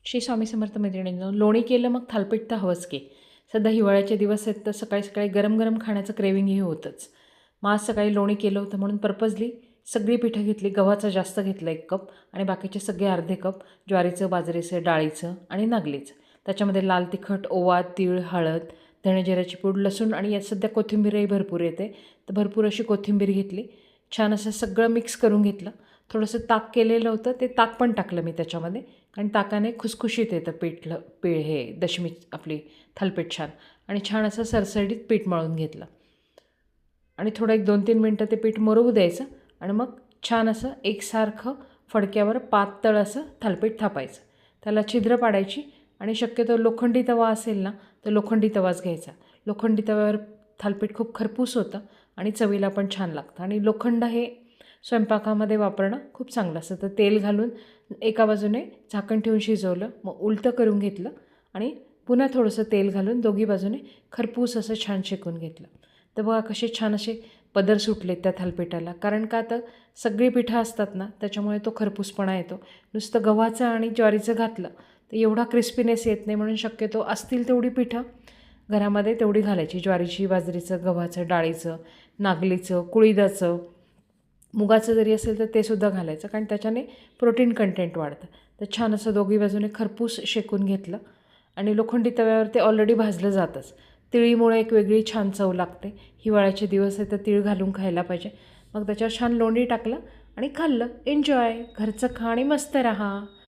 श्री स्वामी समर्थ मैत्रिणींनो, लोणी केलं मग थालपीठ तर हवंच की. सध्या हिवाळ्याचे दिवस आहेत तर सकाळी सकाळी गरम गरम खाण्याचं क्रेविंगही होतंच. मग आज सकाळी लोणी केलं होतं म्हणून पर्पजली सगळी पिठं घेतली. गव्हाचं जास्त घेतलं 1 कप आणि बाकीचे सगळे अर्धे कप. ज्वारीचं, बाजरीचं, डाळीचं आणि नागलीचं. त्याच्यामध्ये लाल तिखट, ओवा, तीळ, हळद, धणे जिऱ्याची पूड, लसूण आणि यात सध्या कोथिंबीरही भरपूर येते तर भरपूर अशी कोथिंबीर घेतली. छान असं सगळं मिक्स करून घेतलं. थोडंसं ताक केलेलं होतं ते ताक पण टाकलं मी त्याच्यामध्ये, कारण ताकाने खुसखुशीत येतं हे दशमी आपली थालपीठ छान. आणि छान असं सरसरीत पीठ मळून घेतलं आणि थोडं 1-2-3 मिनटं ते पीठ मुरवू द्यायचं आणि मग छान असं एकसारखं फडक्यावर पातळ असं थालपीठ थापायचं. त्याला छिद्र पाडायची आणि शक्यतो लोखंडी तवा असेल ना तर लोखंडी तवाच घ्यायचा. लोखंडी तव्यावर थालपीठ खूप खरपूस होतं आणि चवीला पण छान लागतं. आणि लोखंड हे स्वयंपाकामध्ये वापरणं खूप चांगलं असतं. तर तेल घालून एका बाजूने झाकण ठेवून शिजवलं, मग उलटं करून घेतलं आणि पुन्हा थोडंसं तेल घालून दोघी बाजूने खरपूस असं छान शेकून घेतलं. तर बघा कसे छान असे पदर सुटलेत त्या थालपीठाला. कारण का तर सगळी पिठं असतात ना त्याच्यामुळे तो खरपूसपणा येतो. नुसतं गव्हाचं आणि ज्वारीचं घातलं तर एवढा क्रिस्पीनेस येत नाही. म्हणून शक्यतो असतील तेवढी पिठं घरामध्ये तेवढी घालायची. ज्वारीची, बाजरीचं, गव्हाचं, डाळीचं, नागलीचं, कुळीदाचं, मुगाचं जरी असेल तर ते सुद्धा घालायचं, कारण त्याच्याने प्रोटीन कंटेंट वाढतं. तर छान असं दोघी बाजूने खरपूस शेकून घेतलं आणि लोखंडी तव्यावर ते ऑलरेडी भाजलं जातंच. तिळीमुळे एक वेगळी छान चव लागते. हिवाळ्याचे दिवस आहे तर तीळ घालून खायला पाहिजे. मग त्याच्यावर छान लोणी टाकलं आणि खाल्लं. एन्जॉय. घरचं खा आणि मस्त राहा.